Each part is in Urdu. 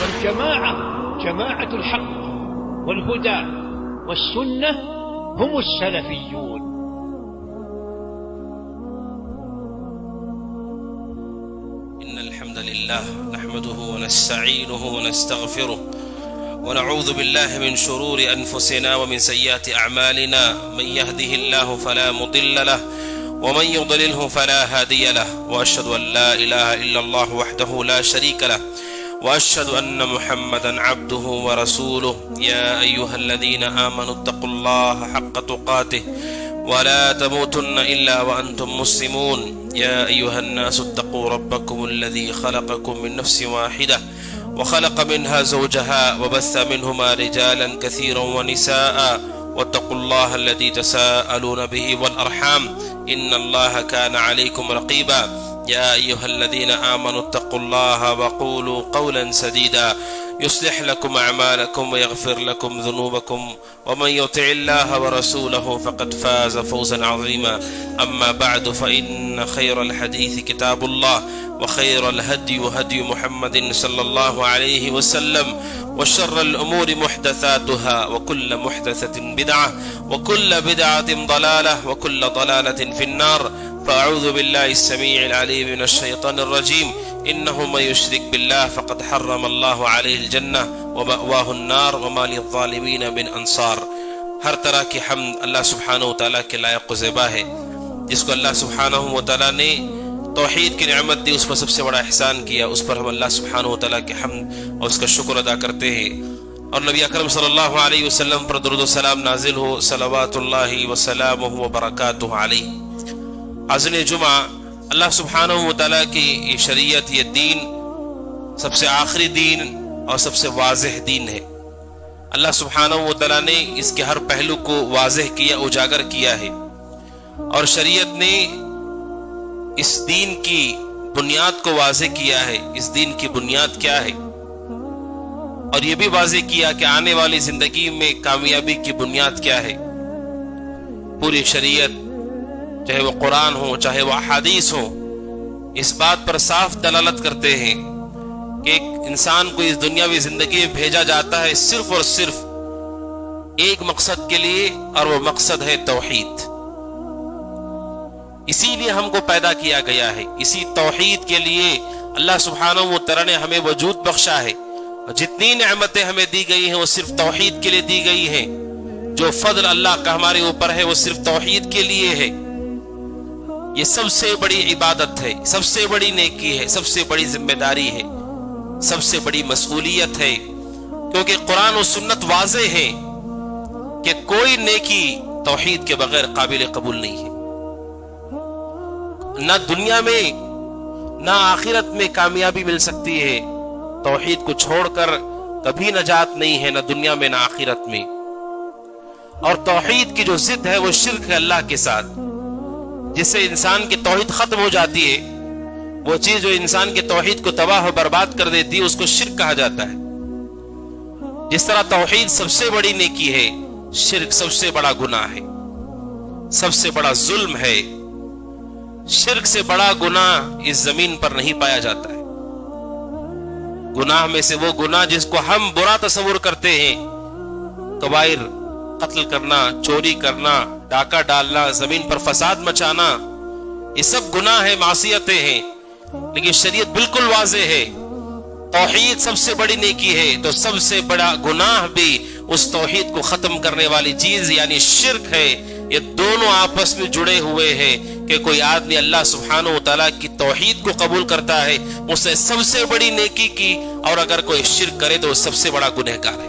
والجماعة جماعة الحق والهدى والسنة هم السلفيون. إن الحمد لله نحمده ونستعينه ونستغفره ونعوذ بالله من شرور أنفسنا ومن سيئات أعمالنا. من يهده الله فلا مضل له ومن يضلله فلا هادي له، وأشهد أن لا إله إلا الله وحده لا شريك له، وأشهد أن محمدا عبده ورسوله. يا أيها الذين آمنوا اتقوا الله حق تقاته ولا تموتن إلا وأنتم مسلمون. يا أيها الناس اتقوا ربكم الذي خلقكم من نفس واحدة وخلق منها زوجها وبث منهما رجالا كثيرا ونساء، واتقوا الله الذي تساءلون به والأرحام إن الله كان عليكم رقيبا. يا أيها الذين آمنوا اتقوا الله وقولوا قولا سديدا يصلح لكم أعمالكم ويغفر لكم ذنوبكم، ومن يطع الله ورسوله فقد فاز فوزا عظيما. أما بعد، فإن خير الحديث كتاب الله، وخير الهدي هدي محمد صلى الله عليه وسلم، وشر الأمور محدثاتها، وكل محدثة بدعة، وكل بدعة ضلالة، وكل ضلالة في النار. فأعوذ بالله السميع العليم من الشيطان الرجيم. إنه من يشرك بالله فقد حرم الله عليه الجنة ومأواه النار وما للظالمين من انصار. ہر طرح کی حمد اللہ سبحانہ و تعالیٰ کے لائق و زیبا ہے. جس کو اللہ سبحانہ و تعالیٰ نے توحید کی نعمت دی، اس پر سب سے بڑا احسان کیا، اس پر ہم اللہ سبحانہ و تعالیٰ کی حمد اور اس کا شکر ادا کرتے ہیں. اور نبی اکرم صلی اللہ علیہ وسلم پر درود و سلام نازل ہو، صلوات اللہ وسلامہ وبرکاتہ علیہ. حاضرین جمعہ، اللہ سبحانہ و تعالیٰ کی یہ شریعت، یہ دین سب سے آخری دین اور سب سے واضح دین ہے. اللہ سبحانہ و تعالیٰ نے اس کے ہر پہلو کو واضح کیا، اجاگر کیا ہے، اور شریعت نے اس دین کی بنیاد کو واضح کیا ہے. اس دین کی بنیاد کیا ہے، اور یہ بھی واضح کیا کہ آنے والی زندگی میں کامیابی کی بنیاد کیا ہے. پوری شریعت، چاہے وہ قرآن ہو چاہے وہ احادیث ہو، اس بات پر صاف دلالت کرتے ہیں کہ ایک انسان کو اس دنیاوی زندگی میں بھیجا جاتا ہے صرف اور صرف ایک مقصد کے لیے، اور وہ مقصد ہے توحید. اسی لیے ہم کو پیدا کیا گیا ہے، اسی توحید کے لیے اللہ سبحانہ و تعالیٰ نے ہمیں وجود بخشا ہے. اور جتنی نعمتیں ہمیں دی گئی ہیں وہ صرف توحید کے لیے دی گئی ہیں. جو فضل اللہ کا ہمارے اوپر ہے وہ صرف توحید کے لیے ہے. یہ سب سے بڑی عبادت ہے، سب سے بڑی نیکی ہے، سب سے بڑی ذمہ داری ہے، سب سے بڑی مسئولیت ہے. کیونکہ قرآن و سنت واضح ہے کہ کوئی نیکی توحید کے بغیر قابل قبول نہیں ہے. نہ دنیا میں نہ آخرت میں کامیابی مل سکتی ہے. توحید کو چھوڑ کر کبھی نجات نہیں ہے، نہ دنیا میں نہ آخرت میں. اور توحید کی جو ضد ہے وہ شرک ہے اللہ کے ساتھ. جس سے انسان کی توحید ختم ہو جاتی ہے، وہ چیز جو انسان کی توحید کو تباہ و برباد کر دیتی ہے، اس کو شرک کہا جاتا ہے. جس طرح توحید سب سے بڑی نیکی ہے، شرک سب سے بڑا گناہ ہے، سب سے بڑا ظلم ہے. شرک سے بڑا گناہ اس زمین پر نہیں پایا جاتا ہے. گناہ میں سے وہ گناہ جس کو ہم برا تصور کرتے ہیں، کبائر، قتل کرنا، چوری کرنا، ڈاکہ ڈالنا، زمین پر فساد مچانا، یہ سب گناہ ہیں، معصیتیں ہیں. لیکن شریعت بالکل واضح ہے، توحید سب سے بڑی نیکی ہے، تو سب سے بڑا گناہ بھی اس توحید کو ختم کرنے والی چیز یعنی شرک ہے. یہ دونوں آپس میں جڑے ہوئے ہیں کہ کوئی آدمی اللہ سبحانہ و تعالیٰ کی توحید کو قبول کرتا ہے، اس نے سب سے بڑی نیکی کی، اور اگر کوئی شرک کرے تو وہ سب سے بڑا گنہگار ہے.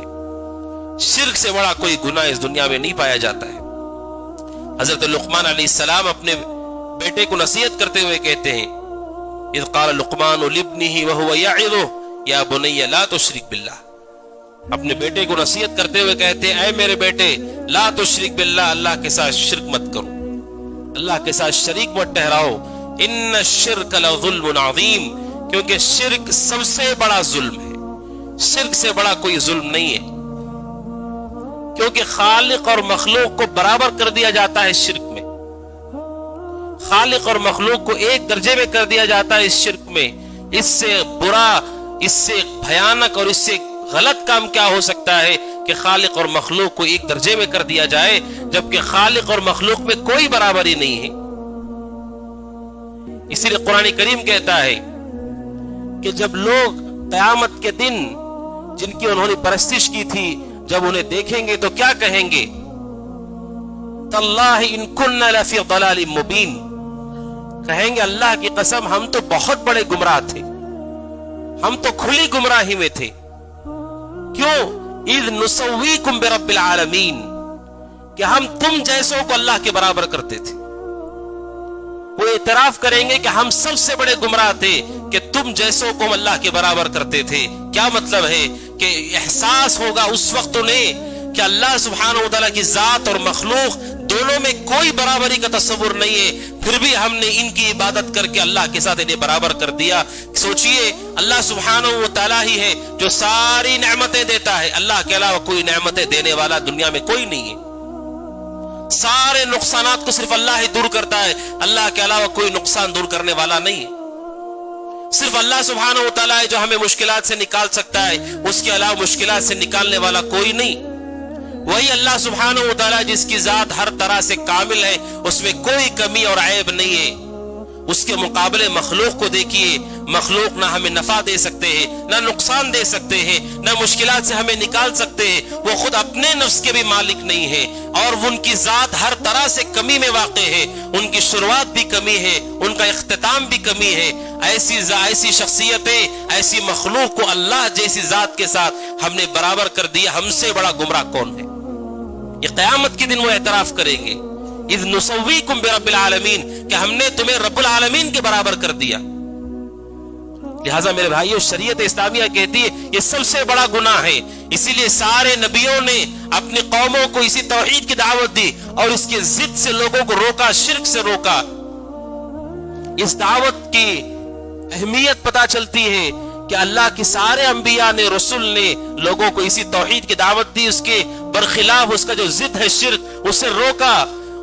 شرک سے بڑا کوئی گناہ اس دنیا میں نہیں پایا جاتا ہے. حضرت لقمان علیہ السلام اپنے بیٹے کو نصیحت کرتے ہوئے کہتے ہیں، اذ قال لقمان لابنه وهو يعظه یا بنی لا تشرک باللہ. اپنے بیٹے کو نصیحت کرتے ہوئے کہتے ہیں، اے میرے بیٹے، لا تشرک باللہ، اللہ کے ساتھ شرک مت کرو، اللہ کے ساتھ شریک مت ٹھہراؤ. ان الشرک لظلم عظیم، کیونکہ شرک سب سے بڑا ظلم ہے. شرک سے بڑا کوئی ظلم نہیں ہے، کیونکہ خالق اور مخلوق کو برابر کر دیا جاتا ہے شرک میں. خالق اور مخلوق کو ایک درجے میں کر دیا جاتا ہے اس شرک میں. اس سے برا اس سے بھیانک اور اس سے غلط کام کیا ہو سکتا ہے کہ خالق اور مخلوق کو ایک درجے میں کر دیا جائے، جبکہ خالق اور مخلوق میں کوئی برابری نہیں ہے۔ اسی لیے قرآن کریم کہتا ہے کہ جب لوگ قیامت کے دن جن کی انہوں نے پرستش کی تھی جب انہیں دیکھیں گے تو کیا کہیں گے؟ تاللہ ان کننا لفی ضلال مبین، کہیں گے اللہ کی قسم ہم تو بہت بڑے گمراہ تھے، ہم تو کھلی گمراہی میں تھے۔ کیوں؟ اذ نسویکم برب العالمین، کہ ہم تم جیسوں کو اللہ کے برابر کرتے تھے۔ وہ اعتراف کریں گے کہ ہم سب سے بڑے گمراہ تھے کہ تم جیسوں کو ہم اللہ کے برابر کرتے تھے۔ کیا مطلب ہے؟ کہ احساس ہوگا اس وقت انہیں کہ اللہ سبحانہ وتعالیٰ کی ذات اور مخلوق دونوں میں کوئی برابری کا تصور نہیں ہے، پھر بھی ہم نے ان کی عبادت کر کے اللہ کے ساتھ انہیں برابر کر دیا۔ سوچئے اللہ سبحانہ وتعالیٰ ہی ہے جو ساری نعمتیں دیتا ہے، اللہ کے علاوہ کوئی نعمتیں دینے والا دنیا میں کوئی نہیں ہے۔ سارے نقصانات کو صرف اللہ ہی دور کرتا ہے، اللہ کے علاوہ کوئی نقصان دور کرنے والا نہیں ہے۔ صرف اللہ سبحانہ وتعالیٰ ہے جو ہمیں مشکلات سے نکال سکتا ہے، اس کے علاوہ مشکلات سے نکالنے والا کوئی نہیں۔ وہی اللہ سبحانہ وتعالیٰ جس کی ذات ہر طرح سے کامل ہے، اس میں کوئی کمی اور عیب نہیں ہے۔ اس کے مقابلے مخلوق کو دیکھیے، مخلوق نہ ہمیں نفع دے سکتے ہیں، نہ نقصان دے سکتے ہیں، نہ مشکلات سے ہمیں نکال سکتے ہیں۔ وہ خود اپنے نفس کے بھی مالک نہیں ہے، اور ان کی ذات ہر طرح سے کمی میں واقع ہے۔ ان کی شروعات بھی کمی ہے، ان کا اختتام بھی کمی ہے۔ ایسی شخصیتیں، ایسی مخلوق کو اللہ جیسی ذات کے ساتھ ہم نے برابر کر دیا، ہم سے بڑا گمراہ کون ہے؟ یہ قیامت کے دن وہ اعتراف کریں گے، اذ نسویکم برب العالمین، کہ ہم نے تمہیں رب العالمین کے برابر کر دیا۔ لہٰذا میرے بھائیو، شریعت اسلامیہ کہتی ہے یہ سب سے بڑا گناہ ہے۔ اسی لیے سارے نبیوں نے اپنی قوموں کو اسی توحید کی دعوت دی اور اس کی ضد سے لوگوں کو روکا، شرک سے روکا۔ اس دعوت کی اہمیت پتہ چلتی ہے کہ اللہ کے سارے انبیاء نے، رسول نے لوگوں کو اسی توحید کی دعوت دی، اس کے برخلاف اس کا جو ضد ہے شرک، اسے روکا۔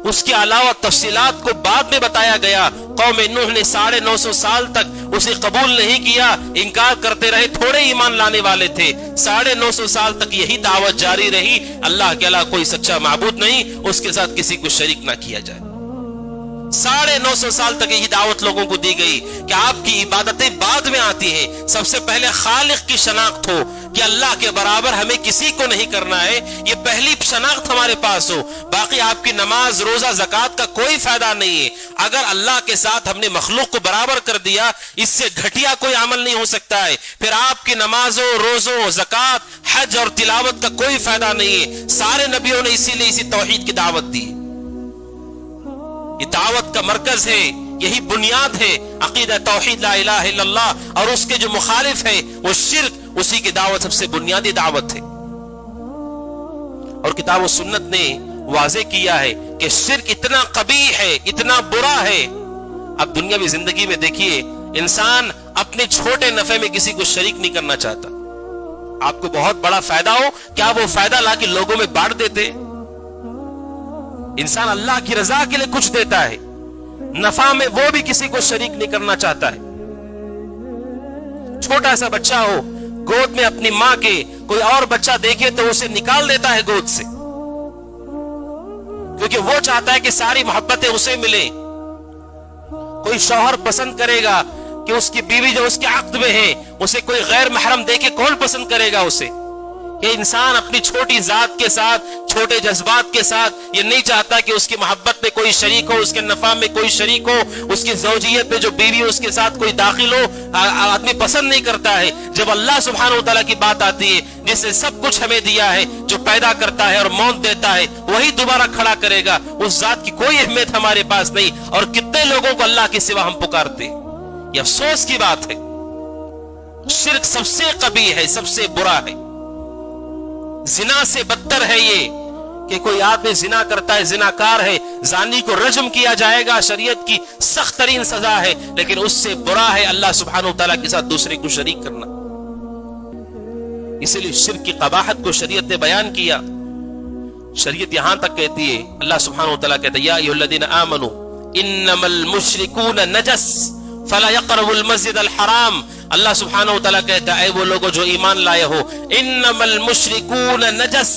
اس کے علاوہ تفصیلات کو بعد میں بتایا گیا۔ قوم نوح نے 950 سال تک اسے قبول نہیں کیا، انکار کرتے رہے، تھوڑے ایمان لانے والے تھے۔ 950 سال تک یہی دعوت جاری رہی، اللہ کے علاوہ کوئی سچا معبود نہیں، اس کے ساتھ کسی کو شریک نہ کیا جائے۔ 950 سال تک یہی دعوت لوگوں کو دی گئی کہ آپ کی عبادتیں بعد میں آتی ہیں، سب سے پہلے خالق کی شناخت ہو کہ اللہ کے برابر ہمیں کسی کو نہیں کرنا ہے، یہ پہلی شناخت ہمارے پاس ہو۔ باقی آپ کی نماز، روزہ، زکوٰۃ کا کوئی فائدہ نہیں ہے۔ اگر اللہ کے ساتھ ہم نے مخلوق کو برابر کر دیا، اس سے گھٹیا کوئی عمل نہیں ہو سکتا ہے، پھر آپ کی نمازوں، روزوں، زکوٰۃ، حج اور تلاوت کا کوئی فائدہ نہیں ہے۔ سارے نبیوں نے اسی لیے اسی توحید کی دعوت دی۔ یہ دعوت کا مرکز ہے، یہی بنیاد ہے عقیدہ توحید لا الہ الا اللہ، اور اس کے جو مخالف ہے وہ شرک، اسی کی دعوت سب سے بنیادی دعوت ہے۔ اور کتاب و سنت نے واضح کیا ہے کہ شرک اتنا قبیح ہے، اتنا برا ہے۔ اب دنیاوی زندگی میں دیکھیے، انسان اپنے چھوٹے نفع میں کسی کو شریک نہیں کرنا چاہتا۔ آپ کو بہت بڑا فائدہ ہو، کیا وہ فائدہ لا کے لوگوں میں بانٹ دیتے؟ انسان اللہ کی رضا کے لیے کچھ دیتا ہے، نفع میں وہ بھی کسی کو شریک نہیں کرنا چاہتا ہے۔ چھوٹا سا بچہ ہو، گود میں اپنی ماں کے کوئی اور بچہ دیکھے تو اسے نکال دیتا ہے گود سے، کیونکہ وہ چاہتا ہے کہ ساری محبتیں اسے ملیں۔ کوئی شوہر پسند کرے گا کہ اس کی بیوی جو اس کے عقد میں ہے، اسے کوئی غیر محرم دیکھے، کون پسند کرے گا اسے؟ کہ انسان اپنی چھوٹی ذات کے ساتھ، چھوٹے جذبات کے ساتھ یہ نہیں چاہتا کہ اس کی محبت میں کوئی شریک ہو، اس کے نفع میں کوئی شریک ہو، اس کی زوجیت میں جو بیوی اس کے ساتھ کوئی داخل ہو، آدمی پسند نہیں کرتا ہے۔ جب اللہ سبحانہ وتعالیٰ کی بات آتی ہے، جس نے سب کچھ ہمیں دیا ہے، جو پیدا کرتا ہے اور موت دیتا ہے، وہی دوبارہ کھڑا کرے گا، اس ذات کی کوئی اہمیت ہمارے پاس نہیں۔ اور کتنے لوگوں کو اللہ کے سوا ہم پکارتے ہیں، یہ افسوس کی بات ہے۔ شرک سب سے قبیح ہے، سب سے برا ہے، زنا سے بدتر ہے یہ کہ کوئی آدمی زنا کرتا ہے، زناکار ہے، زانی کو رجم کیا جائے گا، شریعت کی سخت ترین سزا ہے، لیکن اس سے برا ہے اللہ سبحانہ وتعالیٰ کے ساتھ دوسرے کو شریک کرنا۔ اسی لیے شرک کی قباحت کو شریعت نے بیان کیا۔ شریعت یہاں تک کہتی ہے، اللہ سبحانہ وتعالیٰ کہتا ہے یا ایھا الذین آمنوا انما المشرکون نجس فلا يقربوا المسجد الحرام اللہ سبحانہ و تعالیٰ کہتا ہے اے وہ لوگوں جو ایمان لائے ہو انمل مشرکون نجس،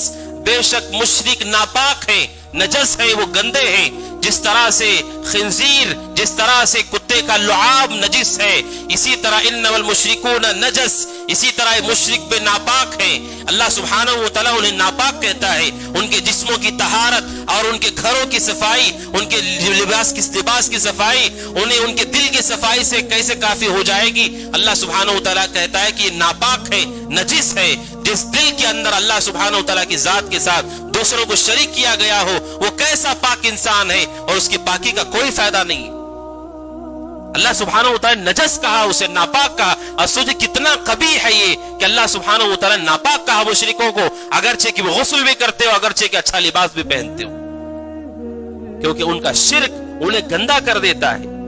بے شک مشرک ناپاک ہیں، نجس ہیں، وہ گندے ہیں، جس طرح سے خنزیر، جس طرح سے کتے کا لعاب نجس ہے، اسی طرح انما المشرکون نجس، اسی طرح مشرک بے ناپاک ہیں۔ اللہ سبحانہ و تعالیٰ انہیں ناپاک کہتا ہے، ان کے جسموں کی طہارت اور ان کے گھروں کی صفائی، ان کے لباس کی صفائی، انہیں ان کے دل کی صفائی سے کیسے کافی ہو جائے گی؟ اللہ سبحانہ و تعالیٰ کہتا ہے کہ یہ ناپاک ہے، نجس ہے۔ جس دل کے اندر اللہ سبحانہ و تعالیٰ کی ذات کے ساتھ دوسروں کو شریک کیا گیا ہو وہ کیسا پاک انسان ہے، اور اس کی پاکی کا کوئی فائدہ نہیں۔ اللہ سبحانہ و تعالیٰ نجس کہا، اسے ناپاک کہا، اور سوچے کتنا قبیح ہے یہ کہ اللہ سبحانہ و تعالیٰ ناپاک کہا مشرکوں کو، اگرچہ کہ وہ غسل بھی کرتے ہو، اگرچہ کہ اچھا لباس بھی پہنتے ہو، کیونکہ ان کا شرک انہیں گندا کر دیتا ہے۔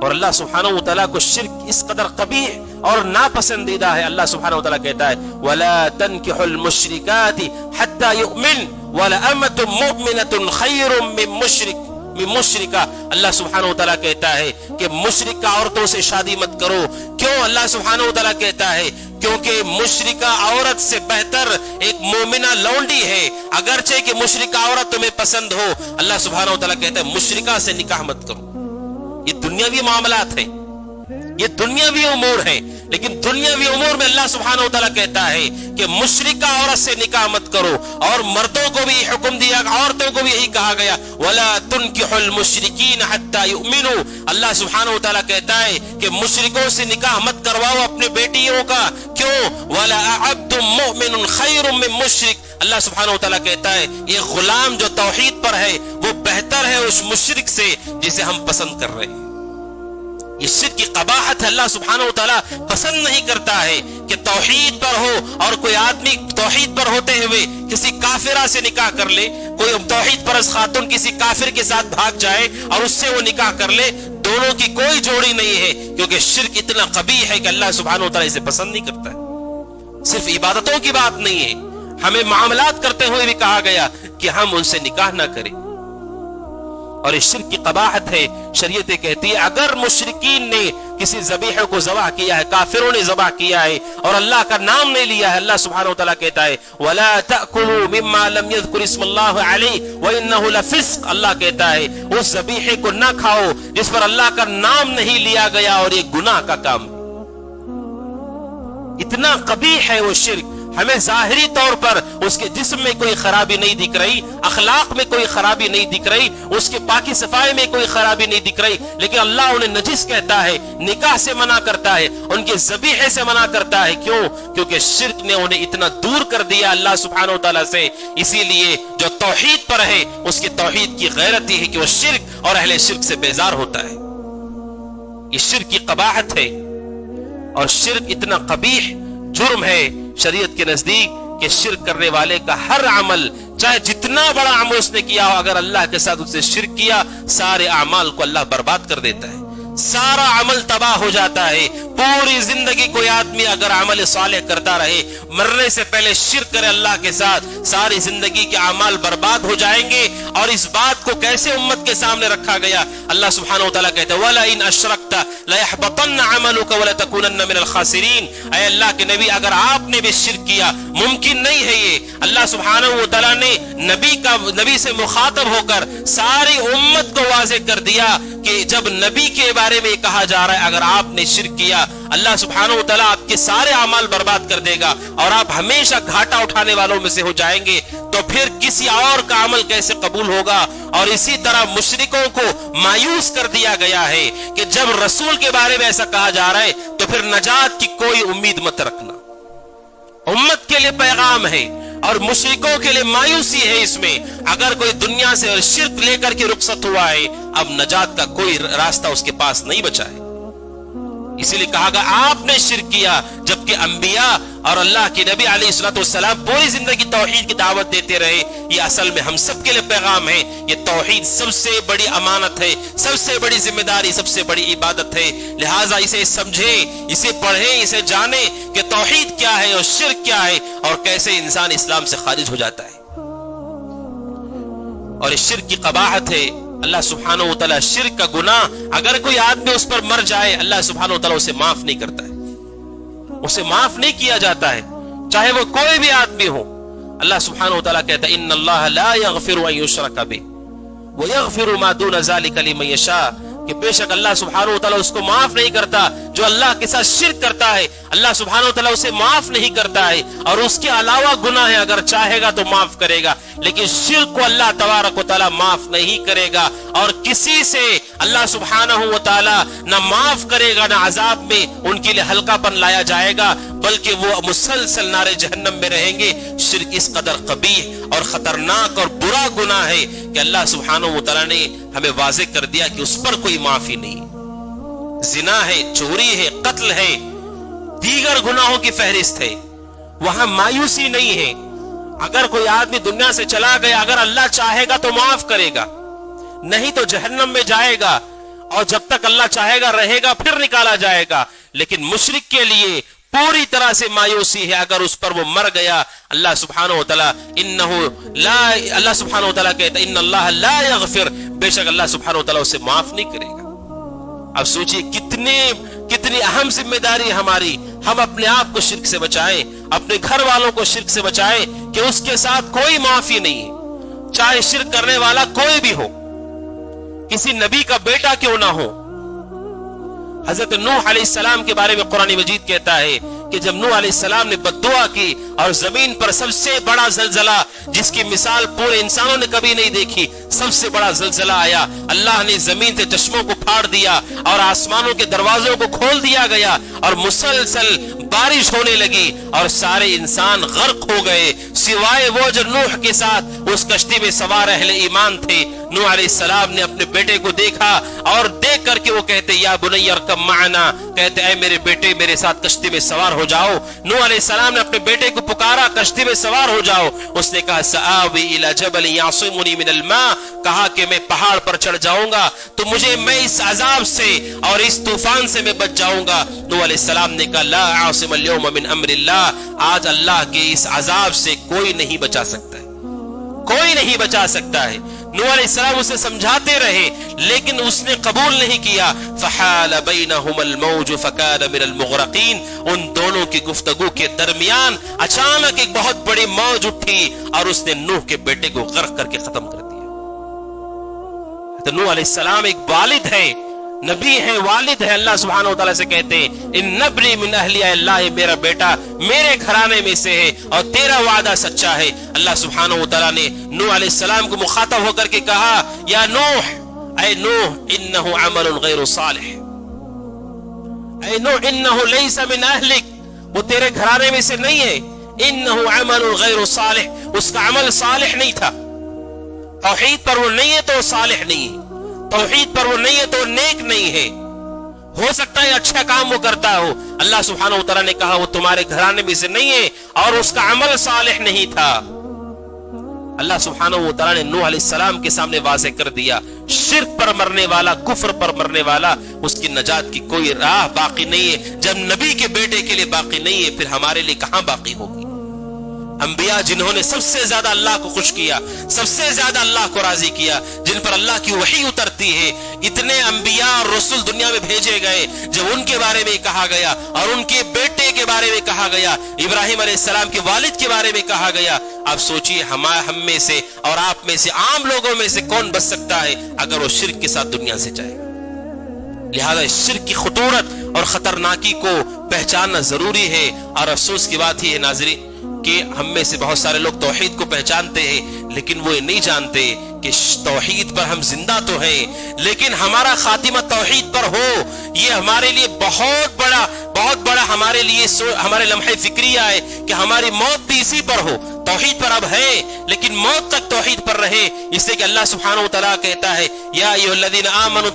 اور اللہ سبحانہ و تعالیٰ کو شرک اس قدر قبیح اور ناپسندیدہ ہے، اللہ سبحانہ و تعالیٰ کہتا ہے وَلَا تَنْكِحُوا الْمُشْرِكَاتِ حَتَّى يُؤْمِنْ وَلَأَمَةٌ مُؤْمِنَةٌ خَيْرٌ مِّن مُشْرِكَةٍ۔ اللہ سبحانہ و تعالیٰ کہتا ہے کہ مشرکہ عورتوں سے شادی مت کرو۔ کیوں؟ اللہ سبحانہ و تعالیٰ کہتا ہے کیونکہ مشرکہ عورت سے بہتر ایک مومنہ لونڈی ہے، اگرچہ کہ مشرکہ عورت تمہیں پسند ہو۔ اللہ سبحانہ و تعالیٰ کہتا ہے مشرکہ سے نکاح مت کرو۔ یہ دنیاوی معاملات ہیں، یہ دنیاوی امور ہیں، لیکن دنیاوی امور میں اللہ سبحانہ و تعالیٰ کہتا ہے کہ مشرکہ عورت سے نکاح مت کرو۔ اور مردوں کو بھی حکم دیا، عورتوں کو بھی یہی کہا گیا وَلَا تُنْكِحُوا الْمُشْرِكِينَ حَتَّى يُؤْمِنُوا۔ اللہ سبحانہ و تعالیٰ کہتا ہے کہ مشرکوں سے نکاح مت کرواؤ اپنے بیٹیوں کا۔ کیوں؟ وَلَعَبْدٌ مُؤْمِنٌ خَيْرٌ مِّن مُشْرِكٍ۔ اللہ سبحانہ و تعالیٰ کہتا ہے یہ غلام جو توحید پر ہے وہ بہتر ہے اس مشرک سے جسے ہم پسند کر رہے ہیں۔ یہ شرک کی قباحت ہے، اللہ سبحانہ و تعالیٰ پسند نہیں کرتا ہے کہ توحید پر ہو اور کوئی آدمی توحید پر ہوتے ہوئے کسی کافرہ سے نکاح کر لے، کوئی توحید پرست خاتون کسی کافر کے ساتھ بھاگ جائے اور اس سے وہ نکاح کر لے، دونوں کی کوئی جوڑی نہیں ہے، کیونکہ شرک اتنا قبیح ہے کہ اللہ سبحانہ و تعالیٰ اسے پسند نہیں کرتا ہے۔ صرف عبادتوں کی بات نہیں ہے، ہمیں معاملات کرتے ہوئے بھی کہا گیا کہ ہم ان سے نکاح نہ کریں۔ اور اس شرک کی قباحت ہے، شریعت کہتی ہے اگر مشرکین نے کسی ذبیحہ کو ذبح کیا ہے، کافروں نے ذبح کیا ہے اور اللہ کا نام نہیں لیا ہے، اللہ سبحانہ و تعالیٰ کہتا ہے وَلَا تَأْكُلُوا مِمَّا لَمْ يَذْكُرِ اسْمَ اللَّهِ عَلَيْهِ وَإِنَّهُ لَفِسْقٌ۔ اللہ کہتا ہے اس ذبیحے کو نہ کھاؤ جس پر اللہ کا نام نہیں لیا گیا، اور یہ گناہ کا کام ہے۔ اتنا قبیح ہے وہ شرک۔ ہمیں ظاہری طور پر اس کے جسم میں کوئی خرابی نہیں دکھ رہی، اخلاق میں کوئی خرابی نہیں دکھ رہی، اس کے پاکی صفائی میں کوئی خرابی نہیں دکھ رہی، لیکن اللہ انہیں نجس کہتا ہے، نکاح سے منع کرتا ہے، ان کے ذبیحے سے منع کرتا ہے۔ کیوں؟ کیونکہ شرک نے انہیں اتنا دور کر دیا اللہ سبحانہ و تعالیٰ سے۔ اسی لیے جو توحید پر ہے اس کی توحید کی غیرت یہ ہے کہ وہ شرک اور اہل شرک سے بیزار ہوتا ہے۔ یہ شرک کی قباحت ہے، اور شرک اتنا قبیح جرم ہے شریعت کے نزدیک کہ شرک کرنے والے کا ہر عمل، چاہے جتنا بڑا عمل اس نے کیا ہو، اگر اللہ کے ساتھ اس نے شرک کیا سارے اعمال کو اللہ برباد کر دیتا ہے، سارا عمل تباہ ہو جاتا ہے۔ پوری زندگی کوئی آدمی اگر عمل صالح کرتا رہے، مرنے سے پہلے شرک کرے اللہ کے ساتھ، ساری زندگی کے اعمال برباد ہو جائیں گے۔ اور اس بات کو کیسے امت کے سامنے رکھا گیا؟ اللہ سبحانہ وتعالیٰ کہتے ہیں وَلَئِنْ أَشْرَكْتَ لَيَحْبَطَنَّ عَمَلُكَ وَلَتَكُونَنَّ مِنَ الْخَاسِرِينَ۔ اے اللہ کے نبی اگر آپ نے بھی شرک کیا، ممکن نہیں ہے یہ۔ اللہ سبحانہ وتعالیٰ نے نبی سے مخاطب ہو کر ساری امت کو واضح کر دیا کہ جب نبی کے بارے میں کہا جا رہا ہے اگر آپ نے شرک کیا اللہ سبحانہ وتعالیٰ آپ کے سارے اعمال برباد کر دے گا اور آپ ہمیشہ گھاٹا اٹھانے والوں میں سے ہو جائیں گے، تو پھر کسی اور کا عمل کیسے قبول ہوگا؟ اور اسی طرح مشرکوں کو مایوس کر دیا گیا ہے کہ جب رسول کے بارے میں ایسا کہا جا رہا ہے تو پھر نجات کی کوئی امید مت رکھنا۔ امت کے لیے پیغام ہے اور مشرکوں کے لیے مایوسی ہے اس میں۔ اگر کوئی دنیا سے شرک لے کر کے رخصت ہوا ہے، اب نجات کا کوئی راستہ اس کے پاس نہیں بچا ہے۔ اسی لیے کہا گیا آپ نے شرک کیا، جبکہ انبیاء اور اللہ کے نبی علیہ الصلوۃ والسلام پوری زندگی توحید کی دعوت دیتے رہے۔ یہ اصل میں ہم سب کے لیے پیغام ہے، یہ توحید سب سے بڑی امانت ہے، سب سے بڑی ذمہ داری، سب سے بڑی عبادت ہے۔ لہٰذا اسے سمجھیں، اسے پڑھیں، اسے جانیں کہ توحید کیا ہے اور شرک کیا ہے اور کیسے انسان اسلام سے خارج ہو جاتا ہے۔ اور اس شرک کی قباحت ہے اللہ سبحانہ و تعالیٰ شرک کا گناہ اگر کوئی آدمی اس پر مر جائے اللہ سبحانہ و تعالیٰ اسے معاف نہیں کرتا ہے، اسے معاف نہیں کیا جاتا ہے، چاہے وہ کوئی بھی آدمی ہو۔ اللہ سبحانہ و تعالیٰ کہتا ہے ان اللہ لا یغفر ان یشرک بہ ویغفر ما دون ذلک لمن یشاء، کہ بے شک اللہ سبحانہ و تعالیٰ اس کو معاف نہیں کرتا جو اللہ کے ساتھ شرک کرتا ہے، اللہ سبحانہ و تعالیٰ اسے معاف نہیں کرتا ہے، اور اس کے علاوہ گناہ ہے اگر چاہے گا تو معاف کرے گا، لیکن شرک کو اللہ تبارک و تعالیٰ معاف نہیں کرے گا، اور کسی سے اللہ سبحانہ و تعالیٰ نہ معاف کرے گا نہ عذاب میں ان کے لیے ہلکا پن لایا جائے گا، بلکہ وہ مسلسل نار جہنم میں رہیں گے۔ شرک اس قدر قبیح اور خطرناک اور برا گناہ ہے کہ اللہ سبحانہ و تعالیٰ نے ہمیں واضح کر دیا کہ اس پر کوئی معافی نہیں۔ زنا ہے، چوری ہے، قتل ہے، دیگر گناہوں کی فہرست ہے، وہاں مایوسی نہیں ہے۔ اگر کوئی آدمی دنیا سے چلا گیا اگر اللہ چاہے گا تو معاف کرے گا، نہیں تو جہنم میں جائے گا، اور جب تک اللہ چاہے گا رہے گا پھر نکالا جائے گا۔ لیکن مشرک کے لیے پوری طرح سے مایوسی ہے اگر اس پر وہ مر گیا۔ اللہ سبحانہ و تعالیٰ اللہ سبحانہ و تعالیٰ کہتا ہے ان اللہ لا یغفر، بے شک اللہ سبحانہ و تعالیٰ اسے معاف نہیں کرے گا۔ اب سوچئے کتنی اہم ذمہ داری ہماری، ہم اپنے آپ کو شرک سے بچائیں، اپنے گھر والوں کو شرک سے بچائیں کہ اس کے ساتھ کوئی معافی نہیں ہے، چاہے شرک کرنے والا کوئی بھی ہو، کسی نبی کا بیٹا کیوں نہ ہو۔ حضرت نوح علیہ السلام کے بارے میں قرآن مجید کہتا ہے کہ جب نوح علیہ السلام نے بد-دعا کی اور زمین پر سب سے بڑا زلزلہ جس کی مثال پورے انسانوں نے کبھی نہیں دیکھی، سب سے بڑا زلزلہ آیا، اللہ نے زمین سے چشموں کو پھاڑ دیا اور آسمانوں کے دروازوں کو کھول دیا گیا اور مسلسل بارش ہونے لگی اور سارے انسان غرق ہو گئے سوائے وہ جو نوح کے ساتھ اس کشتی میں سوار اہل ایمان تھے۔ نوح علیہ السلام نے اپنے بیٹے کو دیکھا اور دیکھ کر کے وہ کہتے یا بنی ارکب معنا، کہتے اے میرے بیٹے میرے ساتھ کشتی میں سوار ہو جاؤ۔ نوح علیہ السلام نے اپنے بیٹے کو پکارا کشتی میں سوار ہو جاؤ، اس نے کہا سآوی الی جبل یعصمنی من الماء، کہا کہ میں پہاڑ پر چڑھ جاؤں گا تو میں اس عذاب سے اور اس طوفان سے میں بچ جاؤں گا۔ نوح علیہ السلام نے کہا لا عاصم اليوم من امر اللہ، آج اللہ کے اس عذاب سے کوئی نہیں بچا سکتا ہے، کوئی نہیں بچا سکتا ہے۔ نوح علیہ السلام اسے سمجھاتے رہے لیکن اس نے قبول نہیں کیا۔ فحال بینہما الموج فکان من المغرقین، ان دونوں کی گفتگو کے درمیان اچانک ایک بہت بڑی موج اٹھی اور اس نے نوح کے بیٹے کو غرق کر کے ختم کر دیا۔ تو نوح علیہ السلام ایک والد ہے، نبی ہے، والد ہے، اللہ سبحانہ و تعالیٰ سے کہتے ہیں ان ابنی من اہلی، اللہ میرا بیٹا میرے گھرانے میں سے ہے اور تیرا وعدہ سچا ہے۔ اللہ سبحانہ و تعالیٰ نے نوح علیہ السلام کو مخاطب ہو کر کے کہا یا نوح، اے نوح انہ عمل غیر صالح، اے نوح انہ لیس من اہلک، وہ تیرے گھرانے میں سے نہیں ہے، انہ عمل غیر صالح، اس کا عمل صالح نہیں تھا، توحید پر وہ نہیں ہے تو وہ صالح نہیں ہے، توحید پر وہ نہیں ہے تو وہ نیک نہیں ہے۔ ہو سکتا ہے اچھا کام وہ کرتا ہو، اللہ سبحانہ و تعالیٰ نے کہا وہ تمہارے گھرانے میں سے نہیں ہے اور اس کا عمل صالح نہیں تھا۔ اللہ سبحانہ و تعالیٰ نے نوح علیہ السلام کے سامنے واضح کر دیا شرک پر مرنے والا، کفر پر مرنے والا، اس کی نجات کی کوئی راہ باقی نہیں ہے۔ جب نبی کے بیٹے کے لیے باقی نہیں ہے پھر ہمارے لیے کہاں باقی ہوگی؟ انبیاء جنہوں نے سب سے زیادہ اللہ کو خوش کیا، سب سے زیادہ اللہ کو راضی کیا، جن پر اللہ کی وحی اترتی ہے، اتنے انبیاء اور رسول دنیا میں بھیجے گئے، جب ان کے بارے میں کہا گیا اور ان کے بیٹے کے بارے میں کہا گیا، ابراہیم علیہ السلام کے والد کے بارے میں کہا گیا، اب سوچئے ہم میں سے اور آپ میں سے عام لوگوں میں سے کون بچ سکتا ہے اگر وہ شرک کے ساتھ دنیا سے جائے؟ لہذا اس شرک کی خطورت اور خطرناکی کو پہچاننا ضروری ہے۔ اور افسوس کی بات ہی ہے ناظرین کہ ہم میں سے بہت سارے لوگ توحید کو پہچانتے ہیں لیکن وہ یہ نہیں جانتے کہ توحید پر ہم زندہ تو ہیں لیکن ہمارا خاتمہ توحید پر ہو، یہ ہمارے لیے بہت بڑا ہمارے لیے ہمارے لمحہ فکریہ ہے کہ ہماری موت بھی اسی پر ہو، توحید پر اب ہے لیکن موت تک توحید پر رہے۔ اس لیے کہ اللہ سبحانہ وتعالی کہتا ہے یا ایھا الذین آمنوا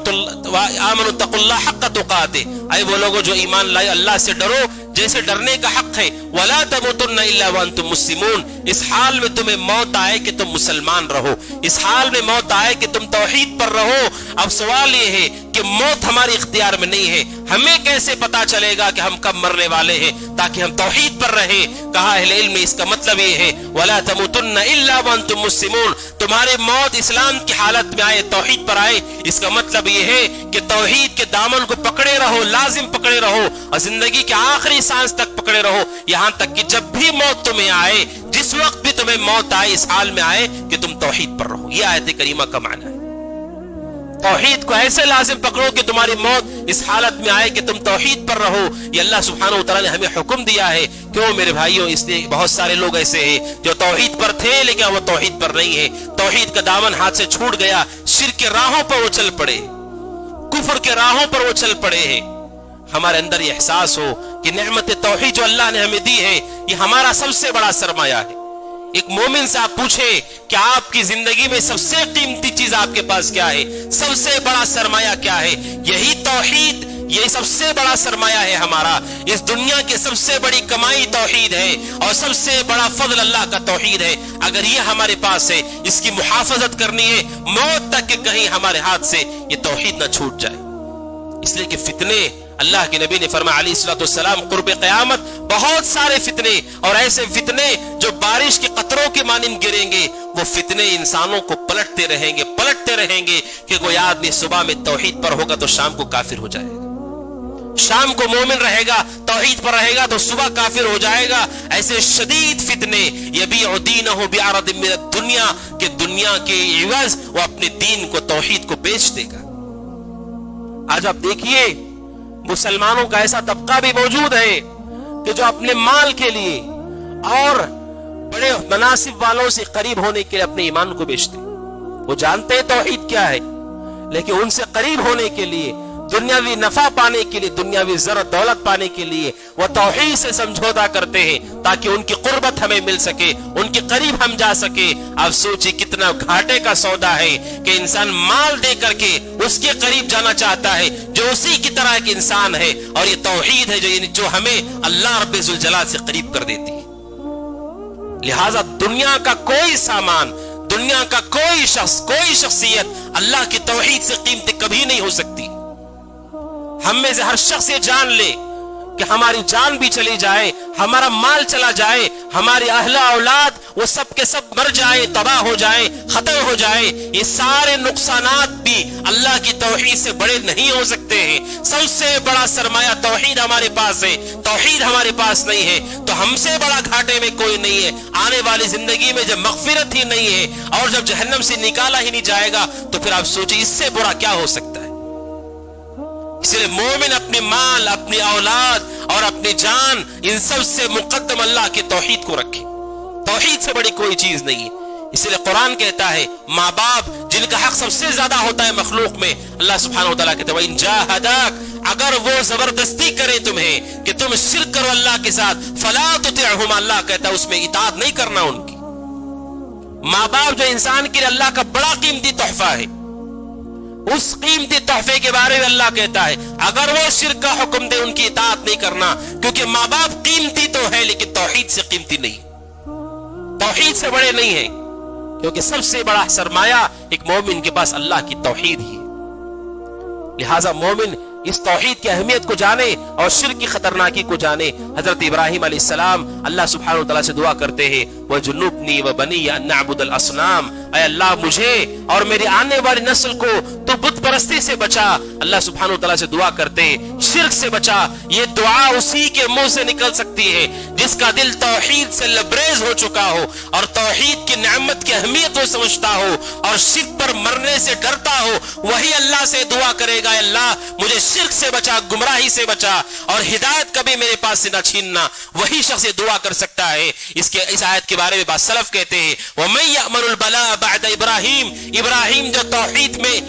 اتقوا اللہ حق تقاتہ، اے وہ لوگوں جو ایمان لائے اللہ سے ڈرو جیسے ڈرنے کا حق ہے، ولا تموتن الا وانتم مسلمون، اس حال میں تمہیں موت آئے کہ تم مسلمان رہو، اس حال میں موت آئے کہ تم توحید پر رہو۔ اب سوال یہ ہے کہ موت ہمارے اختیار میں نہیں ہے. ہمیں کیسے پتا چلے گا کہ ہم کب مرنے والے ہیں؟ تاکہ ہم توحید پر رہیں. کہا اہل علم نے اس کا مطلب یہ ہے وَلَا تَمُوتُنَّ إِلَّا وَأَنْتُمْ مُسْلِمُونَ. تمہارے موت اسلام کی حالت میں آئے، توحید پر آئے. اس کا مطلب یہ ہے کہ توحید کے دامن کو پکڑے رہو، لازم پکڑے رہو، اور زندگی کے آخری سانس تک پکڑے رہو، یہاں تک کہ جب بھی موت تمہیں آئے، جس وقت بھی تمہیں موت آئے، اس حال میں آئے کہ تم توحید پر رہو. یہ آیت کریمہ کا معنی ہے. توحید کو ایسے لازم پکڑو کہ تمہاری موت اس حالت میں آئے کہ تم توحید پر رہو. یہ اللہ سبحانہ وتعالی نے ہمیں حکم دیا ہے. کیوں میرے بھائیوں؟ اس لیے بہت سارے لوگ ایسے ہیں جو توحید پر تھے لیکن وہ توحید پر نہیں ہے. توحید کا دامن ہاتھ سے چھوٹ گیا، شرک کے راہوں پر وہ چل پڑے، کفر کے راہوں پر وہ چل پڑے ہیں. ہمارے اندر یہ احساس ہو کہ نعمت توحید جو اللہ نے ہمیں دی ہے یہ ہمارا سب سے بڑا سرمایہ ہے. ایک مومن سے آپ پوچھیں کہ آپ کی زندگی میں سب سے قیمتی چیز آپ کے پاس کیا ہے، سب سے بڑا سرمایہ کیا ہے؟ یہی توحید. یہ سب سے بڑا سرمایہ ہے ہمارا. اس دنیا کی سب سے بڑی کمائی توحید ہے، اور سب سے بڑا فضل اللہ کا توحید ہے. اگر یہ ہمارے پاس ہے، اس کی محافظت کرنی ہے موت تک کہ کہیں ہمارے ہاتھ سے یہ توحید نہ چھوٹ جائے. اس لیے کہ فتنے، اللہ کے نبی نے فرمایا علیہ الصلوۃ والسلام قرب قیامت بہت سارے فتنے، اور ایسے فتنے جو بارش کے قطروں کے مانند گریں گے. وہ فتنے انسانوں کو پلٹتے رہیں گے کہ کوئی آدمی صبح میں توحید پر ہوگا تو شام کو کافر ہو جائے گا، شام کو مومن رہے گا توحید پر رہے گا تو صبح کافر ہو جائے گا. ایسے شدید فتنے یبیع دینہ بعرض من الدنیا کہ دنیا کے عوض وہ اپنے دین کو، توحید کو بیچ دے گا. آج آپ دیکھیے مسلمانوں کا ایسا طبقہ بھی موجود ہے کہ جو اپنے مال کے لیے اور بڑے مناصب والوں سے قریب ہونے کے لیے اپنے ایمان کو بیچتے. وہ جانتے ہیں توحید کیا ہے، لیکن ان سے قریب ہونے کے لیے، دنیاوی نفع پانے کے لیے، دنیاوی زر دولت پانے کے لیے وہ توحید سے سمجھوتا کرتے ہیں تاکہ ان کی قربت ہمیں مل سکے، ان کے قریب ہم جا سکے. آپ سوچیں کتنا گھاٹے کا سودا ہے کہ انسان مال دے کر کے اس کے قریب جانا چاہتا ہے جو اسی کی طرح ایک انسان ہے. اور یہ توحید ہے جو ہمیں اللہ رب ذوالجلال سے قریب کر دیتی ہے. لہذا دنیا کا کوئی سامان، دنیا کا کوئی شخص، کوئی شخصیت اللہ کی توحید سے قیمتی کبھی نہیں ہو سکتی. ہم میں سے ہر شخص یہ جان لے کہ ہماری جان بھی چلی جائے، ہمارا مال چلا جائے، ہماری اہل اولاد وہ سب کے سب مر جائے، تباہ ہو جائے، ختم ہو جائے، یہ سارے نقصانات بھی اللہ کی توحید سے بڑے نہیں ہو سکتے ہیں. سب سے بڑا سرمایہ توحید ہمارے پاس ہے. توحید ہمارے پاس نہیں ہے تو ہم سے بڑا گھاٹے میں کوئی نہیں ہے. آنے والی زندگی میں جب مغفرت ہی نہیں ہے اور جب جہنم سے نکالا ہی نہیں جائے گا تو پھر آپ سوچیں اس سے برا کیا ہو سکتا ہے. اس لیے مومن اپنے مال، اپنی اولاد اور اپنی جان ان سب سے مقدم اللہ کے توحید کو رکھے. توحید سے بڑی کوئی چیز نہیں ہے. اس لیے قرآن کہتا ہے ماں باپ جن کا حق سب سے زیادہ ہوتا ہے مخلوق میں، اللہ سبحانہ وتعالیٰ کہتا ہے وَإِن جَاهَدَاكَ، اگر وہ زبردستی کرے تمہیں کہ تم شرک کرو اللہ کے ساتھ، فَلَا تُطِعْهُمَا، اللہ کہتا ہے اس میں اطاعت نہیں کرنا ان کی. ماں باپ جو انسان کے لیے اللہ کا بڑا قیمتی تحفہ ہے، اس قیمتی تحفے کے بارے میں اللہ کہتا ہے اگر وہ شرک کا حکم دے ان کی اطاعت نہیں کرنا، کیونکہ ماں باپ قیمتی تو ہے لیکن توحید سے قیمتی نہیں، توحید سے بڑے نہیں ہیں. کیونکہ سب سے بڑا سرمایہ ایک مومن کے پاس اللہ کی توحید ہی ہے. لہذا مومن اس توحید کی اہمیت کو جانے اور شرک کی خطرناکی کو جانے. حضرت ابراہیم علیہ السلام اللہ سبحانہ وتعالی سے دعا کرتے ہیں وَجُنُّبْنِي وَبَنِيَّ أَن نَّعْبُدَ الْأَصْنَامَ، اے اللہ مجھے اور میری آنے والی نسل کو تو بت پرستی سے بچا. اللہ سبحانہ وتعالی سے دعا کرتے ہیں شرک سے بچا. یہ دعا اسی کے منہ سے نکل سکتی ہے جس کا دل توحید سے لبریز ہو چکا ہو اور توحید کی نعمت کی اہمیت وہ سمجھتا ہو اور شرک پر مرنے سے ڈرتا ہو. وہی اللہ سے دعا کرے گا اللہ مجھے شرک سے بچا، گمراہی سے بچا اور ہدایت کبھی میرے پاس سے نہ چھیننا. وہی شخص یہ دعا کر سکتا ہے. اس آیت کے بارے میں بعض سلف کہتے ہیں وَمَن يَأْمَنُ الْبَلَاءَ بَعْدَ ابراہیم، ابراہیم جو توحید میں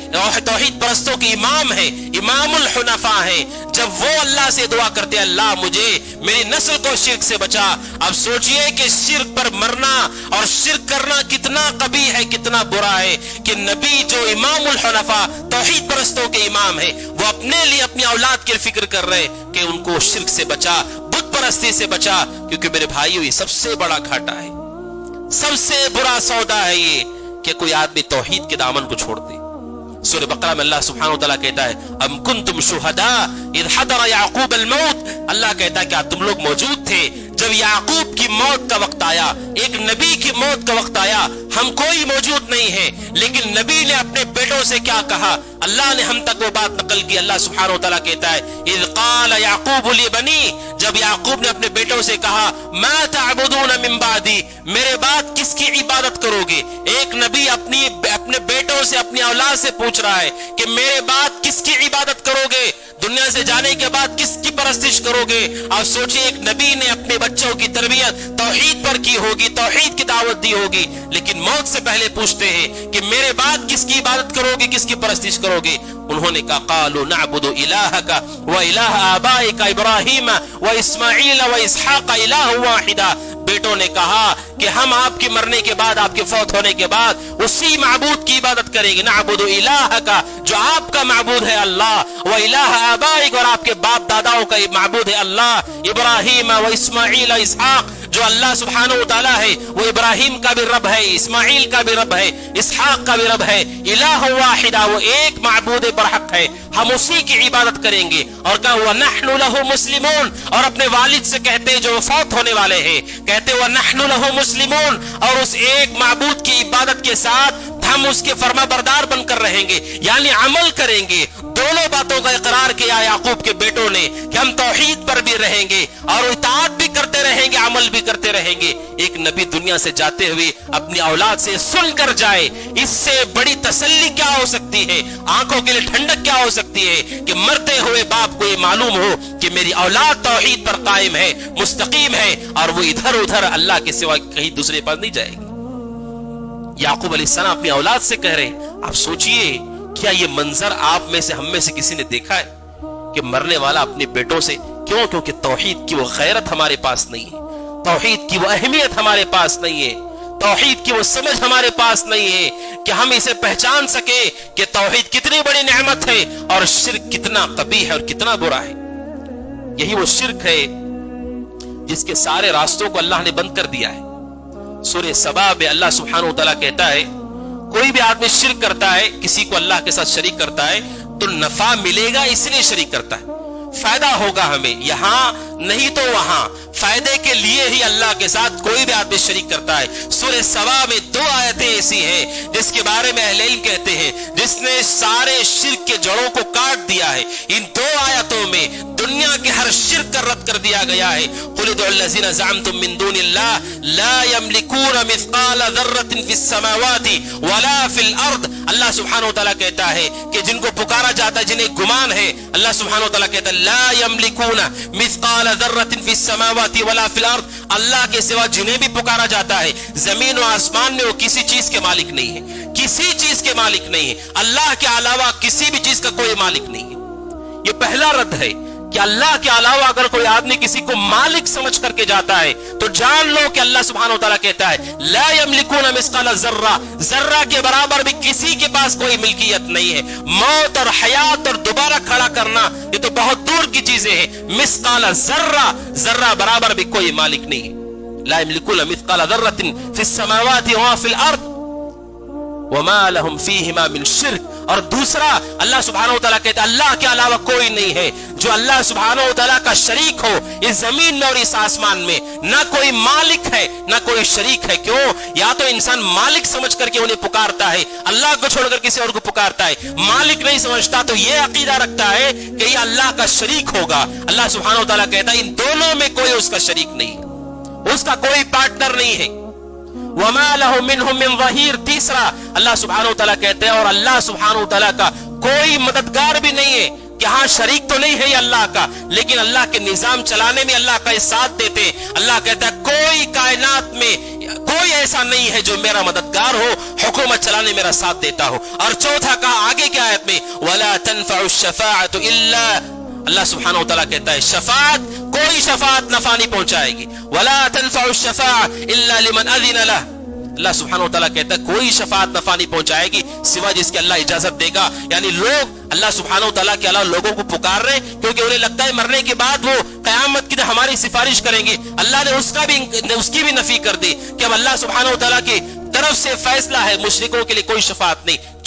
توحید پرستوں کے امام ہے، امام الحنفاء ہے، جب وہ اللہ سے دعا کرتے اللہ مجھے میری نسل کو شرک سے بچا. اب سوچئے کہ شرک پر مرنا اور شرک کرنا کتنا قبیح ہے، کتنا برا ہے کہ نبی جو امام الحنفاء توحید پرستوں کے امام ہے وہ اپنے لیے اپنی اولاد کی فکر کر رہے کہ ان کو شرک سے بچا، بت پرستی سے بچا. کیونکہ میرے بھائیو یہ سب سے بڑا گھاٹا ہے، سب سے برا سودا ہے یہ کہ کوئی آدمی توحید کے دامن کو چھوڑ دے. سورہ بقرہ میں اللہ سبحانہ و تعالیٰ کہتا ہے ام کنتم شہداء اذ حضر یعقوب الموت، اللہ کہتا ہے کیا تم لوگ موجود تھے جب یعقوب کی موت کا وقت آیا، ایک نبی کی موت کا وقت آیا، ہم کوئی موجود نہیں ہے لیکن نبی نے اپنے بیٹوں سے کیا کہا، اللہ نے ہم تک وہ بات نقل کی۔ اللہ سبحانہ و تعالیٰ کہتا ہے اذ قال یعقوب لبنی، جب یعقوب نے اپنے بیٹوں سے کہا ما تعبدون من بعدی، میرے بعد کس کی عبادت کرو گے۔ ایک نبی اپنے بیٹوں سے، اپنی اولاد سے پوچھ رہا ہے کہ میرے بعد کس کی عبادت کرو گے، دنیا سے جانے کے بعد کس کی پرستش کرو گے۔ آپ سوچیں ایک نبی نے اپنے بچوں کی تربیت توحید پر کی ہوگی، توحید کی دعوت دی ہوگی، لیکن موت سے پہلے پوچھتے ہیں کہ میرے بعد کس کی عبادت کرو گے، کس کی پرستش کرو گے۔ انہوں نے کہا قالوا نعبد الہک و الہ آبائک ابراہیم و اسماعیل و اسحاق الہ واحدا، بیٹوں نے کہا کہ ہم آپ کے مرنے کے بعد، آپ کے فوت ہونے کے بعد اسی معبود کی عبادت کریں گے، نعبد الہک، جو آپ کا معبود ہے اللہ، و الہ آبائک، اور آپ کے باپ داداؤں کا معبود ہے اللہ، ابراہیم و اسماعیل و اسحاق، جو اللہ سبحانہ و تعالیٰ ہے وہ ابراہیم کا بھی رب ہے، اسماعیل کا بھی رب ہے، اسحاق کا بھی رب ہے، الہ واحدہ، وہ ایک معبود برحق ہے، ہم اسی کی عبادت کریں گے۔ اور کہا وَنَحْنُ لَهُ مُسْلِمُونَ، اور اپنے والد سے کہتے جو فوت ہونے والے ہیں، کہتے وَنَحْنُ لَهُ مُسْلِمُونَ، اور اس ایک معبود کی عبادت کے ساتھ ہم اس کے فرما بردار بن کر رہیں گے، یعنی عمل کریں گے۔ دونوں باتوں کا اقرار کیا یعقوب کے بیٹوں نے کہ ہم توحید پر بھی رہیں گے اور اطاعت بھی کرتے رہیں گے، عمل بھی کرتے رہیں گے۔ ایک نبی دنیا سے جاتے ہوئے اپنی اولاد سے سن کر جائے، اس سے بڑی تسلی کیا ہو سکتی ہے، آنکھوں کے لیے ٹھنڈک کیا ہو سکتی ہے کہ مرتے ہوئے باپ کو یہ معلوم ہو کہ میری اولاد توحید پر قائم ہے، مستقیم ہے، اور وہ ادھر ادھر اللہ کے سوا کہیں دوسرے پر نہیں جائے گی۔ یعقوب علیہ السلام اپنی اولاد سے کہہ رہے ہیں، آپ سوچئے کیا یہ منظر آپ میں سے، ہم میں سے کسی نے دیکھا ہے کہ مرنے والا اپنے بیٹوں سے، کیونکہ توحید کی وہ غیرت ہمارے پاس نہیں ہے، توحید کی وہ اہمیت ہمارے پاس نہیں ہے، توحید کی وہ سمجھ ہمارے پاس نہیں ہے کہ ہم اسے پہچان سکے کہ توحید کتنی بڑی نعمت ہے اور شرک کتنا قبیح ہے اور کتنا برا ہے۔ یہی وہ شرک ہے جس کے سارے راستوں کو اللہ نے بند کر دیا ہے۔ سورہ سبا میں اللہ سبحانہ و تعالیٰ کہتا ہے کوئی بھی آدمی شرک کرتا ہے، کسی کو اللہ کے ساتھ شریک کرتا ہے تو نفع ملے گا اس لیے شریک کرتا ہے، فائدہ ہوگا ہمیں یہاں نہیں تو وہاں، فائدے کے لیے ہی اللہ کے ساتھ کوئی بھی آدمی شریک کرتا ہے۔ سورہ سبا میں 2 آیتیں ایسی ہیں جس کے بارے میں اہل علم کہتے ہیں جس نے سارے شرک کے جڑوں کو کاٹ دیا ہے۔ ان 2 آیتوں میں دنیا کے ہر شرک کا رد کر دیا گیا ہے۔ قل ادعوا الذین زعمتم من دون اللہ لا یملکون مثقال ذرۃ فی السماوات ولا فی الارض، اللہ سبحانہ و تعالیٰ کہتا ہے کہ جن کو پکارا جاتا ہے، جنہیں گمان ہے، اللہ سبحانہ و تعالیٰ کہتا ہے لا یملکون مثقال ذرۃ فی السماوات ولا فی الارض، اللہ کے سوا جنہیں بھی پکارا جاتا ہے زمین و آسمان میں وہ کسی چیز کے مالک نہیں ہے، کسی چیز کے مالک نہیں ہے، اللہ کے علاوہ کسی بھی چیز کا کوئی مالک نہیں ہے۔ یہ پہلا رد ہے کہ اللہ کے علاوہ اگر کوئی آدمی کسی کو مالک سمجھ کر کے جاتا ہے تو جان لو کہ اللہ سبحانہ و تعالیٰ کہتا ہے لا یملکون مثقال ذرہ، ذرہ کے برابر بھی کسی کے پاس کوئی ملکیت نہیں ہے۔ موت اور حیات اور دوبارہ کھڑا کرنا یہ تو بہت دور کی چیزیں ہیں، مثقال ذرہ، ذرہ برابر بھی کوئی مالک نہیں ہے۔ لا یملکون مثقال ذرہ فی السماوات وما فی الارض وما لهم فیہما من شرک۔ اور دوسرا اللہ سبحانہ و تعالیٰ کہتا ہے اللہ کے علاوہ کوئی نہیں ہے جو اللہ سبحانہ و تعالیٰ کا شریک ہو اس زمین میں اور اس آسمان میں، نہ کوئی مالک ہے نہ کوئی شریک ہے۔ کیوں؟ یا تو انسان مالک سمجھ کر کے انہیں پکارتا ہے، اللہ کو چھوڑ کر کسی اور کو پکارتا ہے، مالک نہیں سمجھتا تو یہ عقیدہ رکھتا ہے کہ یہ اللہ کا شریک ہوگا۔ اللہ سبحانہ و تعالیٰ کہتا ہے ان دونوں میں کوئی اس کا شریک نہیں، اس کا کوئی پارٹنر نہیں ہے۔ وَمَا لَهُ مِنْهُمْ مِنْ ظَهِيرٍ، تیسرا اللہ سبحانہ و تعالیٰ کہتے ہیں اور اللہ سبحانہ و تعالیٰ کا کوئی مددگار بھی نہیں ہے کہ ہاں شریک تو نہیں ہے یہ اللہ کا، لیکن اللہ کے نظام چلانے میں اللہ کا ساتھ دیتے۔ اللہ کہتا ہے کوئی کائنات میں کوئی ایسا نہیں ہے جو میرا مددگار ہو، حکومت چلانے میرا ساتھ دیتا ہو۔ اور چوتھا کہا آگے کی آیت میں وَلَا تَنْفَعُ الشَّفَاعَةُ إِلَّا، اللہ سبحانہ و تعالیٰ کہتا ہے شفاعت، کوئی شفاعت نفع نہیں پہنچائے گی۔ وَلَا تَنْفَعُ الشَّفَاعَةُ إِلَّا لِمَنْ أَذِنَ لَهُ، اللہ سبحانہ و تعالیٰ کہتا ہے کوئی شفاعت نفع نہیں پہنچائے گی سوا جس کے اللہ اجازت دے گا۔ یعنی لوگ اللہ سبحانہ و تعالیٰ کے علاوہ لوگوں کو پکار رہے کیونکہ انہیں لگتا ہے مرنے کے بعد وہ قیامت کی ہماری سفارش کریں گے۔ اللہ نے اس کی بھی نفی کر دی کہ اب اللہ سبحانہ و تعالیٰ کی طرف سے فیصلہ ہے، مشرکوں کے لیے کوئی شفاعت نہیں۔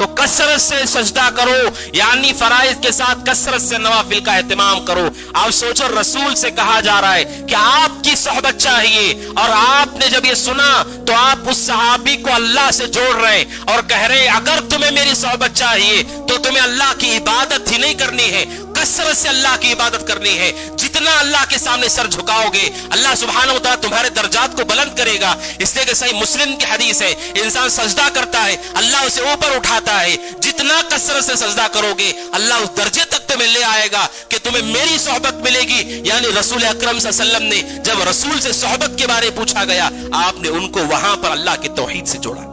تو کثرت سے سجدہ کرو، یعنی فرائض کے ساتھ کثرت سے نوافل کا اہتمام کرو۔ آپ سوچو، رسول سے کہا جا رہا ہے کہ آپ کی صحبت چاہیے، اور آپ نے جب یہ سنا تو آپ اس صحابی کو اللہ سے جوڑ رہے اور کہہ رہے اگر تمہیں میری صحبت چاہیے تو تمہیں اللہ کی عبادت ہی نہیں کرنی ہے، کثرت سے اللہ کی عبادت کرنی ہے۔ جتنا اللہ کے سامنے سر جھکاؤ گے اللہ سبحانہ وتعالی تمہارے درجات کو بلند کرے گا۔ اس لیے کہ صحیح مسلم کی حدیث ہے، انسان سجدہ کرتا ہے اللہ اسے اوپر اٹھاتا ہے، جتنا کثرت سے سجدہ کرو گے اللہ اس درجے تک تمہیں لے آئے گا کہ تمہیں میری صحبت ملے گی۔ یعنی رسول اکرم صلی اللہ علیہ وسلم نے جب رسول سے صحبت کے بارے پوچھا گیا، آپ نے ان کو وہاں پر اللہ کے توحید سے جوڑا۔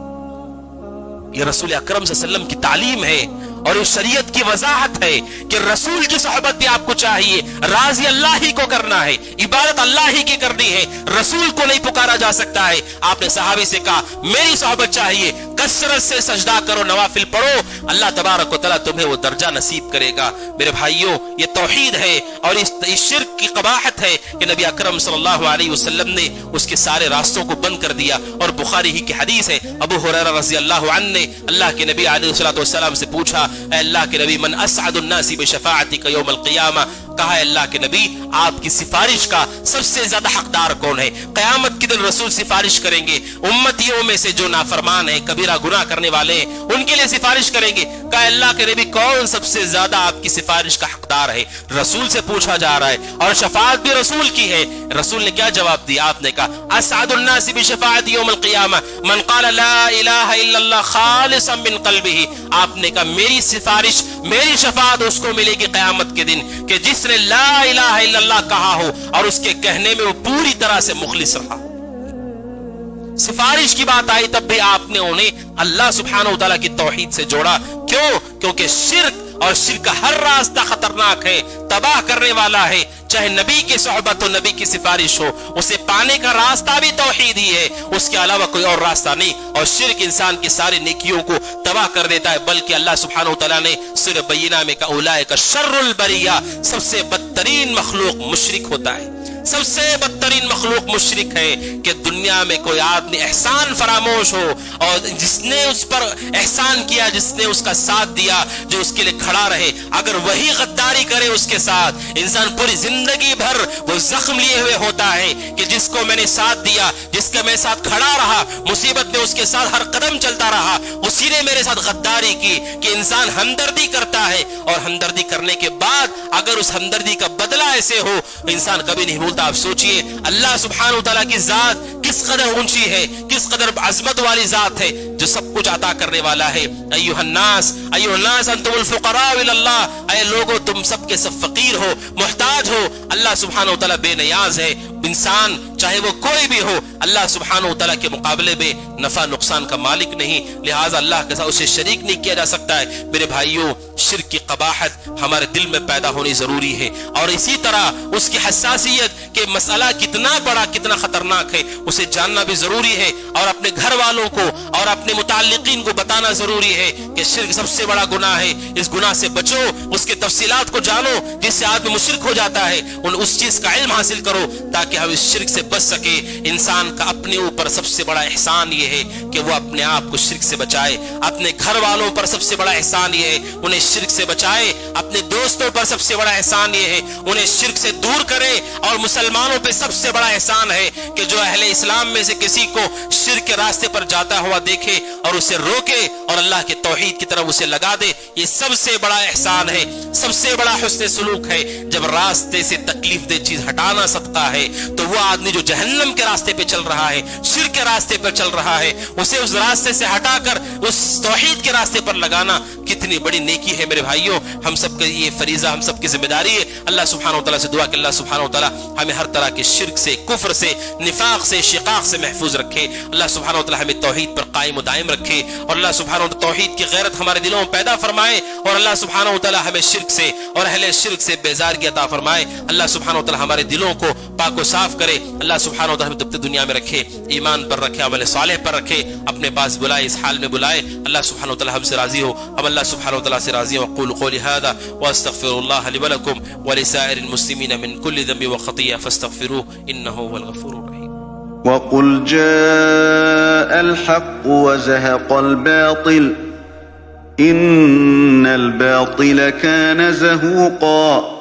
یہ رسول اکرم صلی اللہ علیہ وسلم کی تعلیم ہے اور اس شریعت کی وضاحت ہے کہ رسول کی صحبت بھی آپ کو چاہیے، راضی اللہ ہی کو کرنا ہے، عبادت اللہ ہی کی کرنی ہے، رسول کو نہیں پکارا جا سکتا ہے۔ آپ نے صحابی سے کہا میری صحبت چاہیے، کثرت سے سجدہ کرو، نوافل پڑھو، اللہ تبارک و تعالیٰ تمہیں وہ درجہ نصیب کرے گا۔ میرے بھائیوں، یہ توحید ہے اور اس شرک کی قباحت ہے کہ نبی اکرم صلی اللہ علیہ وسلم نے اس کے سارے راستوں کو بند کر دیا۔ اور بخاری ہی کی حدیث ہے، ابو ہریرہ رضی اللہ عنہ نے اللہ کے نبی علیہ الصلوۃ والسلام سے پوچھا، اے اللہ کے نبی، من اسعد الناس بشفاعتک یوم القیامہ، کہا ہے اللہ کے نبی آپ کی سفارش کا سب سے زیادہ حقدار کون ہے؟ قیامت کے دن رسول سفارش کریں گے امتیوں میں سے جو نافرمان ہیں، کبیرہ گناہ کرنے والے ہیں، ان کے لیے سفارش کریں گے۔ کہا اللہ کے نبی کون سب سے زیادہ آپ کی سفارش کا حقدار ہے؟ رسول سے پوچھا جا رہا ہے اور شفاعت بھی رسول کی ہے۔ رسول نے کیا جواب دیا؟ آپ نے کہا اسعد الناس بشفاعت یوم القیامہ من قال لا الہ الا اللہ خالصا من قلبہ۔ آپ نے کہا میری سفارش، میری شفاعت اس کو ملے گی قیامت کے دن کہ جس نے لا الہ الا اللہ کہا ہو اور اس کے کہنے میں وہ پوری طرح سے مخلص رہا۔ سفارش کی بات آئی تب بھی آپ نے انہیں اللہ سبحانہ وتعالی کی توحید سے جوڑا۔ کیوں؟ کیونکہ شرک اور شرک کا ہر راستہ خطرناک ہے، تباہ کرنے والا ہے۔ چاہے نبی کی صحبت ہو، نبی کی سفارش ہو، اسے پانے کا راستہ بھی توحید ہی ہے، اس کے علاوہ کوئی اور راستہ نہیں۔ اور شرک انسان کی ساری نیکیوں کو تباہ کر دیتا ہے، بلکہ اللہ سبحانہ وتعالی نے سورہ بینہ میں کہا اولئک شر البریہ، سب سے بدترین مخلوق مشرک ہوتا ہے۔ سب سے بدترین مخلوق مشرک ہے کہ دنیا میں کوئی آدمی احسان فراموش ہو اور جس نے اس پر احسان کیا، جس نے اس کا ساتھ دیا، جو اس کے لیے کھڑا رہے، اگر وہی غداری کرے اس کے ساتھ، انسان پوری زندگی بھر وہ زخم لیے ہوئے ہوتا ہے کہ جس کو میں نے ساتھ دیا، جس کا میں ساتھ کھڑا رہا، مصیبت میں اس کے ساتھ ہر قدم چلتا رہا، اسی نے میرے ساتھ غداری کی۔ کہ انسان ہمدردی کرتا ہے اور ہمدردی کرنے کے بعد اگر اس ہمدردی کا بدلہ ایسے ہو، انسان کبھی نہیں بھولتا۔ آپ سوچئے اللہ سبحانہ وتعالی کی ذات کس قدر اونچی ہے، کس قدر عظمت والی ذات ہے جو سب کچھ عطا کرنے والا ہے۔ ایھا الناس انتم الفقراء الی اللہ، اے لوگو تم سب کے سب فقیر ہو، محتاج ہو، اللہ سبحانہ وتعالی بے نیاز ہے۔ انسان چاہے وہ کوئی بھی ہو، اللہ سبحانہ وتعالی کے مقابلے میں نفع نقصان کا مالک نہیں، لہٰذا اللہ کے ساتھ اسے شریک نہیں کیا جا سکتا ہے۔ میرے بھائیوں، شرک کی قباحت ہمارے دل میں پیدا ہونی ضروری ہے، اور اسی طرح اس کی حساسیت کہ مسئلہ کتنا بڑا کتنا خطرناک ہے اسے جاننا بھی ضروری ہے، اور اپنے گھر والوں کو اور اپنے متعلقین کو بتانا ضروری ہے کہ شرک سب سے بڑا گناہ ہے، اس گناہ سے بچو، اس کے تفصیلات کو جانو، جس سے آدمی مشرک ہو جاتا ہے اس چیز کا علم حاصل کرو تاکہ ہم اس شرک سے بچ سکے۔ انسان کا اپنے اوپر سب سے بڑا احسان یہ ہے کہ وہ اپنے آپ کو شرک سے بچائے، اپنے گھر والوں پر سب سے بڑا احسان یہ ہے انہیں شرک سے بچائے، اپنے دوستوں پر سب سے بڑا احسان یہ ہے انہیں شرک سے دور کرے، اور مسلمانوں پہ سب سے بڑا احسان ہے کہ جو اہل اسلام میں سے کسی کو شرک کے راستے پر جاتا ہوا دیکھے اور اسے روکے اور اللہ کے توحید کی طرف اسے لگا دے۔ یہ سب سے بڑا احسان ہے، سب سے بڑا حسن سلوک ہے۔ جب راستے سے تکلیف دہ چیز ہٹانا صدقہ ہے تو وہ آدمی جو جہنم کے راستے پہ چل رہا ہے، شرک کے راستے پر چل رہا ہے، اسے اس راستے سے ہٹا کر اس توحید کے راستے پر لگانا کتنی بڑی نیکی ہے۔ میرے بھائیوں، ہم سب کا یہ فریضہ، ہم سب کی ذمہ داری ہے۔ اللہ سبحانہ وتعالی سے دعا کہ اللہ سبحانہ وتعالی ہمیں ہر طرح کے شرک سے، کفر سے، نفاق سے، شقاق سے محفوظ رکھے۔ اللہ سبحانہ وتعالی ہمیں توحید پر قائم و دائم رکھے، اور اللہ سبحانہ وتعالی توحید کی غیرت ہمارے دلوں میں پیدا فرمائے، اور اللہ سبحانہ وتعالی ہمیں شرک سے اور اہل شرک سے بیزارگی عطا فرمائے۔ اللہ سبحانہ وتعالی ہمارے دلوں کو پاک و صاف کرے۔ اللہ سبحانہ وتعالی ہمیں تب تک دنیا میں رکھے، ایمان پر رکھے، عمل صالح پر رکھے، اپنے پاس بلائے، اس حال میں بلائے۔ اللہ سبحانہ وتعالی ہم سے راضی ہو، ہم اللہ سبحانہ وتعالی سے راضی ہوں۔ اقول قولی هذا واستغفر الله لي ولكم ولسائر المسلمين من كل ذنب وخطيئة فاستغفروه إنه هو الغفور الرحيم. وقل جاء الحق وزهق الباطل إن الباطل كان زهوقا